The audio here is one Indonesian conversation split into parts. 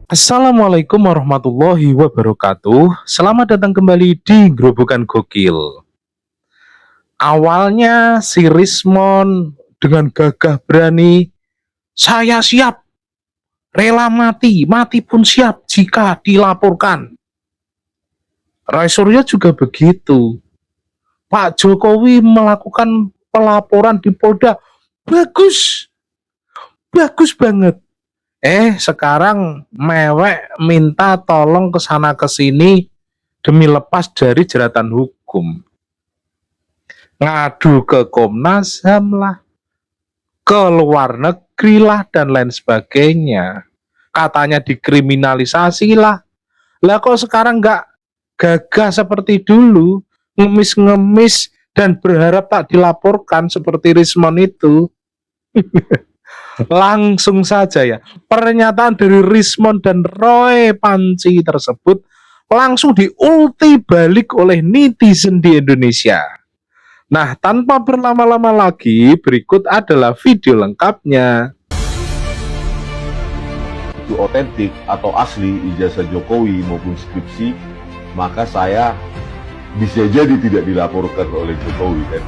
Assalamualaikum warahmatullahi wabarakatuh. Selamat datang kembali di Grobogan Gokil. Awalnya si Rismon dengan gagah berani, saya siap, rela mati, mati pun siap jika dilaporkan. Roy Suryo juga begitu. Pak Jokowi melakukan pelaporan di Polda, bagus, bagus banget. Sekarang mewek minta tolong ke sana ke sini demi lepas dari jeratan hukum. Ngadu ke Komnas HAM lah, ke luar negeri lah, dan lain sebagainya. Katanya dikriminalisasi lah. Lah kok sekarang nggak gagah seperti dulu, ngemis-ngemis dan berharap tak dilaporkan seperti Rismon itu. Langsung saja ya, pernyataan dari Rismon dan Roy Panci tersebut langsung diulti balik oleh netizen di Indonesia. Nah, tanpa berlama-lama lagi, berikut adalah video lengkapnya. Itu otentik atau asli ijazah Jokowi maupun skripsi, maka saya bisa jadi tidak dilaporkan oleh Jokowi kan.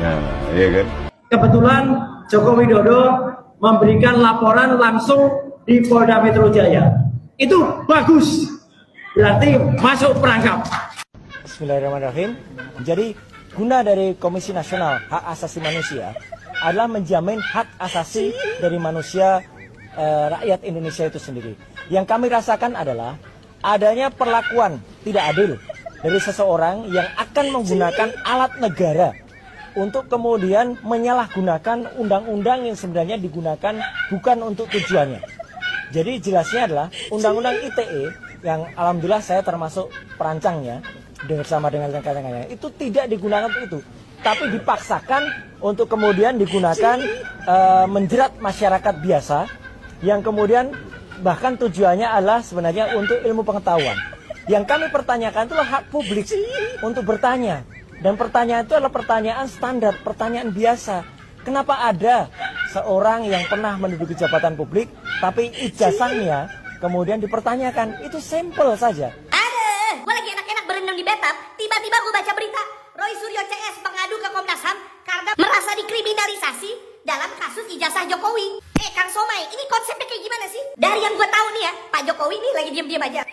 Nah, iya kan? Kebetulan Joko Widodo memberikan laporan langsung di Polda Metro Jaya. Itu bagus, berarti masuk perangkap. Bismillahirrahmanirrahim. Jadi guna dari Komisi Nasional Hak Asasi Manusia adalah menjamin hak asasi dari manusia, rakyat Indonesia itu sendiri. Yang kami rasakan adalah adanya perlakuan tidak adil dari seseorang yang akan menggunakan alat negara untuk kemudian menyalahgunakan undang-undang yang sebenarnya digunakan bukan untuk tujuannya. Jadi jelasnya adalah undang-undang ITE yang alhamdulillah saya termasuk perancangnya bersama dengan rekan-rekannya, itu tidak digunakan untuk itu, tapi dipaksakan untuk kemudian digunakan menjerat masyarakat biasa yang kemudian bahkan tujuannya adalah sebenarnya untuk ilmu pengetahuan. Yang kami pertanyakan itulah hak publik untuk bertanya. Dan pertanyaan itu adalah pertanyaan standar, pertanyaan biasa. Kenapa ada seorang yang pernah menduduki jabatan publik, tapi ijazahnya kemudian dipertanyakan? Itu simple saja. Gue lagi enak-enak berendam di bathtub, tiba-tiba gue baca berita Roy Suryo CS mengadu ke Komnas HAM karena merasa dikriminalisasi dalam kasus ijazah Jokowi. Kang Somai, ini konsepnya kayak gimana sih? Dari yang gue tahu nih ya, Pak Jokowi nih lagi diam-diam aja.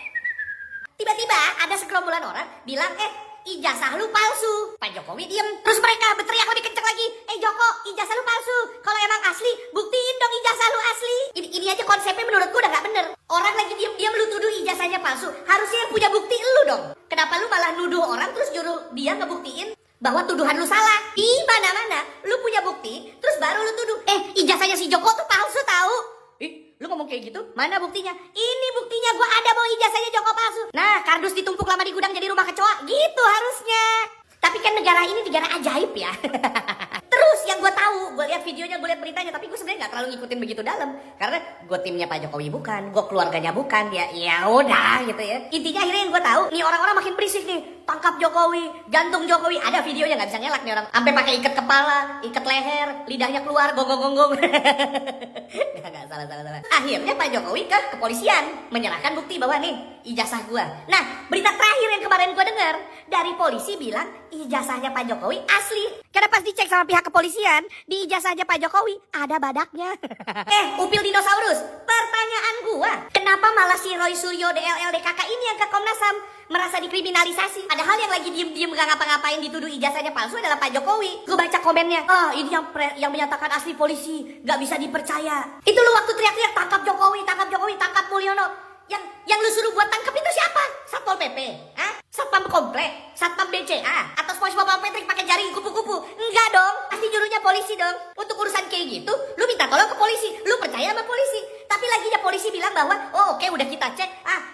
Tiba-tiba ada segerombolan orang bilang, ijazah lu palsu. Pak Jokowi diem. Terus mereka berteriak lebih kenceng lagi. Joko, ijazah lu palsu. Kalau emang asli, buktiin dong ijazah lu asli. Ini aja konsepnya menurut gue udah gak bener. Orang lagi diem-diem lu tuduh ijazahnya palsu. Harusnya yang punya bukti lu dong. Kenapa lu malah nuduh orang terus nyuruh dia ngebuktiin bahwa tuduhan lu salah? Di mana-mana lu punya bukti, terus baru lu tuduh. Ijazahnya si Joko tuh palsu tahu. Lu ngomong kayak gitu? Mana buktinya? Ini buktinya, gua ada bahwa ijazahnya Joko palsu. Nah, kardus ditumpuk lama di gudang jadi rumah kecoa. Gitu harusnya. Tapi kan negara ini negara ajaib ya. Terus yang gue tahu, gue lihat videonya, gue lihat beritanya, tapi gue sebenarnya nggak terlalu ngikutin begitu dalam, karena gue timnya Pak Jokowi bukan, gue keluarganya bukan, ya udah gitu ya. Intinya akhirnya yang gue tahu, nih orang-orang makin berisik nih, tangkap Jokowi, gantung Jokowi, ada videonya nggak bisa ngelak nih orang, sampai pakai ikat kepala, ikat leher, lidahnya keluar, gonggong-gonggong. Nggak salah. Akhirnya Pak Jokowi ke kepolisian menyerahkan bukti bahwa nih ijazah gue. Nah, berita terakhir yang kemarin gue dengar dari polisi bilang ijazahnya Pak Jokowi asli. Karena pas dicek sama pihak kepolisian, di ijazahnya Pak Jokowi ada badaknya. Upil dinosaurus, pertanyaan gua, kenapa malah si Roy Suryo DLLDKK ini yang ke Komnas HAM merasa dikriminalisasi? Padahal yang lagi diem-diem gak ngapa-ngapain dituduh ijazahnya palsu adalah Pak Jokowi. Gue baca komennya, ini yang menyatakan asli polisi, gak bisa dipercaya. Itu lu waktu teriak-teriak tangkap Jokowi, tangkap Mulyono. Yang lu suruh buat tangkap itu siapa? Satpol PP? Satpam komplek? Satpam BCA? Atau SpongeBob Patrick pakai jaring kupu-kupu? Enggak dong, pasti nyuruhnya polisi dong. Untuk urusan kayak gitu, lu minta tolong ke polisi, lu percaya sama polisi. Tapi laginya polisi bilang bahwa, oke, udah kita cek,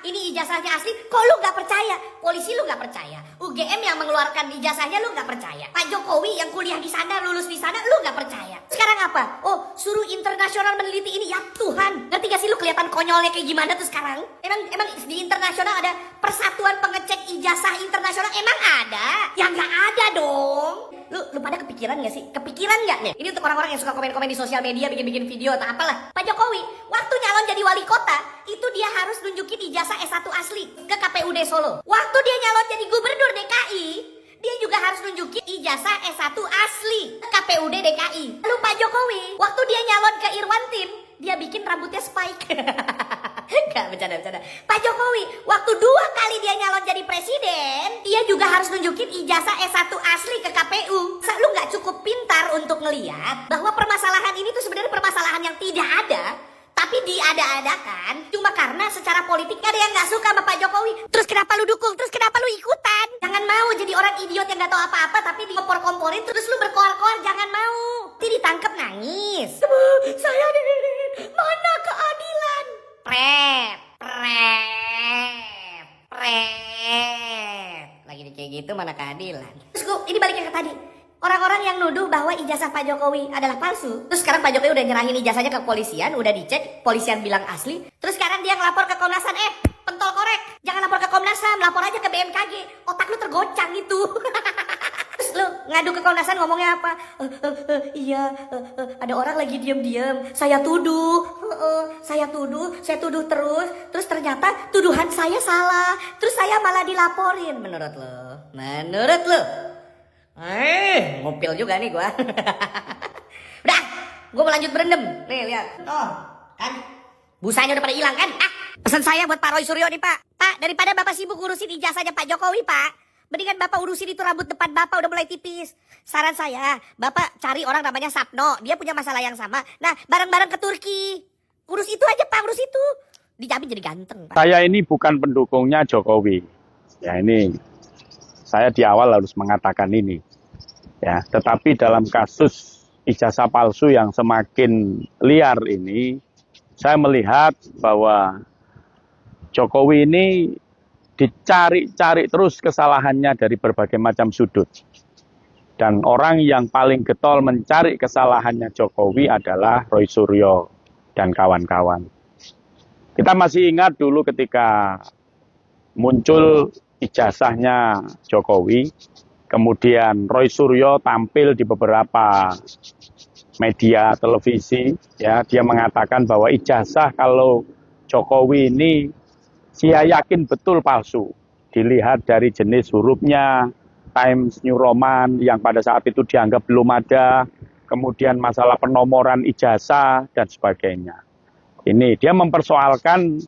ini ijazahnya asli, kok lu gak percaya? Polisi lu gak percaya, UGM yang mengeluarkan ijazahnya lu gak percaya, Pak Jokowi yang kuliah di sana, lulus di sana, lu gak percaya. Sekarang apa? Suruh internasional meneliti ini. Ya Tuhan, ngerti gak sih lu kelihatan konyolnya kayak gimana tuh sekarang? Emang di internasional ada persatuan pengecek ijazah internasional? Emang ada? Ya nggak ada dong. Lu Lu pada kepikiran gak sih? Kepikiran gak nih? Ini untuk orang-orang yang suka komen-komen di sosial media, bikin-bikin video atau apalah. Pak Jokowi, waktu nyalon jadi wali kota, itu dia harus nunjukin ijazah S1 asli ke KPUD Solo. Waktu dia nyalon jadi gubernur DKI, dia juga harus nunjukin ijazah S1 asli ke KPUD DKI. Lalu Pak Jokowi, waktu dia nyalon ke Irwantin, dia bikin rambutnya spike. Gak, bercanda. Pak Jokowi, waktu 2 kali dia nyalon jadi presiden, dia juga harus nunjukin ijazah S1 asli ke KPU. Lu gak cukup pintar untuk ngeliat bahwa permasalahan ini tuh sebenarnya permasalahan yang tidak ada, tapi diada-adakan cuma karena secara politik ada yang gak suka sama Pak Jokowi. Terus kenapa lu dukung? Terus kenapa lu ikutan? Jangan mau jadi orang idiot yang gak tahu apa-apa tapi dikompor-komporin terus lu berkoar-koar. Jangan mau. Nanti ditangkap nangis. Saya mana keadilan? Lagi kayak gitu mana keadilan? Terus ini balikin ke tadi. Orang-orang yang nuduh bahwa ijazah Pak Jokowi adalah palsu. Terus sekarang Pak Jokowi udah nyerahin ijazahnya ke kepolisian, udah dicek, polisian bilang asli. Terus sekarang dia ngelapor ke Komnas HAM, pentol korek. Jangan lapor ke Komnas HAM, lapor aja ke BMKG. Otak lu tergocang itu. Terus lu ngadu ke Komnas HAM ngomongnya apa? Iya, ada orang lagi diam-diam. Saya tuduh terus. Terus ternyata tuduhan saya salah. Terus saya malah dilaporin. Menurut lu? Ngupil juga nih gua. Udah, gua mau lanjut berendam. Nih lihat. Oh, kan busanya udah pada hilang kan? Pesan saya buat Pak Roy Suryo nih, Pak. Pak, daripada Bapak sibuk ngurusin ijazahnya Pak Jokowi, Pak, mendingan Bapak urusin itu rambut depan Bapak udah mulai tipis. Saran saya, Bapak cari orang namanya Sapno, dia punya masalah yang sama. Nah, bareng-bareng ke Turki. Urus itu aja, Pak, urus itu. Dijamin jadi ganteng, Pak. Saya ini bukan pendukungnya Jokowi. Ya ini, saya di awal harus mengatakan ini. Ya, tetapi dalam kasus ijazah palsu yang semakin liar ini, saya melihat bahwa Jokowi ini dicari-cari terus kesalahannya dari berbagai macam sudut. Dan orang yang paling getol mencari kesalahannya Jokowi adalah Roy Suryo dan kawan-kawan. Kita masih ingat dulu ketika muncul ijazahnya Jokowi, kemudian Roy Suryo tampil di beberapa media televisi, ya, dia mengatakan bahwa ijazah kalau Jokowi ini saya yakin betul palsu. Dilihat dari jenis hurufnya, Times New Roman yang pada saat itu dianggap belum ada, kemudian masalah penomoran ijazah dan sebagainya. Ini dia mempersoalkan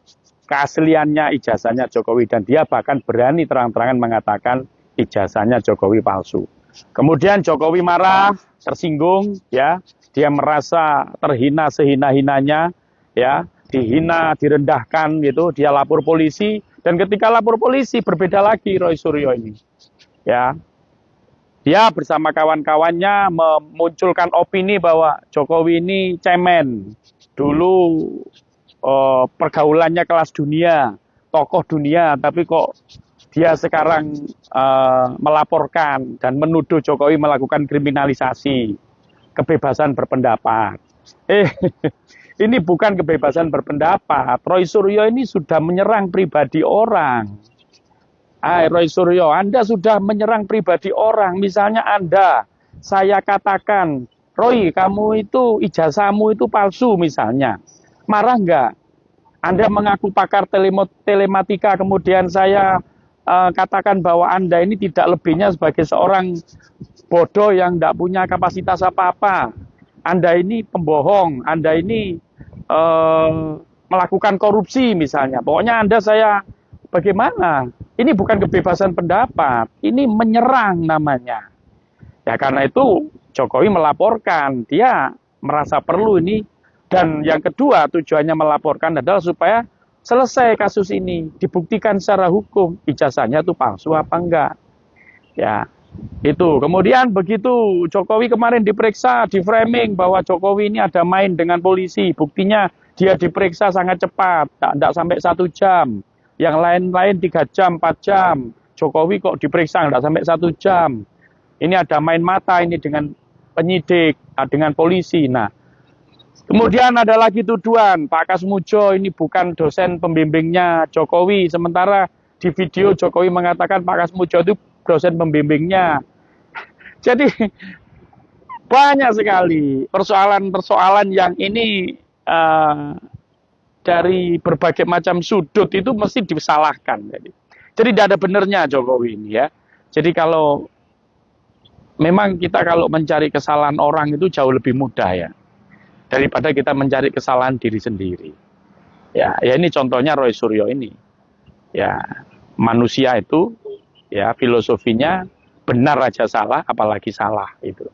keasliannya ijazahnya Jokowi dan dia bahkan berani terang-terangan mengatakan ijazahnya Jokowi palsu. Kemudian Jokowi marah, tersinggung, ya, dia merasa terhina sehina-hinanya, ya, dihina, direndahkan, gitu, dia lapor polisi dan ketika lapor polisi berbeda lagi Roy Suryo ini, ya, dia bersama kawan-kawannya memunculkan opini bahwa Jokowi ini cemen, dulu pergaulannya kelas dunia, tokoh dunia, tapi kok dia sekarang melaporkan dan menuduh Jokowi melakukan kriminalisasi kebebasan berpendapat. Ini bukan kebebasan berpendapat. Roy Suryo ini sudah menyerang pribadi orang. Roy Suryo, Anda sudah menyerang pribadi orang. Misalnya Anda, saya katakan, Roy, kamu itu ijazahmu itu palsu misalnya. Marah enggak? Anda mengaku pakar telematika, kemudian saya katakan bahwa Anda ini tidak lebihnya sebagai seorang bodoh yang tidak punya kapasitas apa-apa. Anda ini pembohong, Anda ini melakukan korupsi misalnya. Pokoknya Anda saya bagaimana? Ini bukan kebebasan pendapat, ini menyerang namanya. Ya karena itu Jokowi melaporkan, dia merasa perlu ini. Dan yang kedua tujuannya melaporkan adalah supaya selesai kasus ini, dibuktikan secara hukum ijazahnya itu palsu apa enggak. Ya, itu. Kemudian begitu Jokowi kemarin diperiksa, di framing bahwa Jokowi ini ada main dengan polisi. Buktinya dia diperiksa sangat cepat, tidak sampai 1 jam. Yang lain-lain 3 jam, 4 jam. Jokowi kok diperiksa tidak sampai 1 jam. Ini ada main mata ini dengan penyidik, dengan polisi. Nah, kemudian ada lagi tuduhan, Pak Kasmujo ini bukan dosen pembimbingnya Jokowi. Sementara di video Jokowi mengatakan Pak Kasmujo itu dosen pembimbingnya. Jadi banyak sekali persoalan-persoalan yang ini dari berbagai macam sudut itu mesti disalahkan. Jadi tidak ada benernya Jokowi ini ya. Jadi kalau memang kita kalau mencari kesalahan orang itu jauh lebih mudah ya daripada kita mencari kesalahan diri sendiri. Ya ini contohnya Roy Suryo ini. Ya manusia itu ya filosofinya benar aja salah, apalagi salah itu.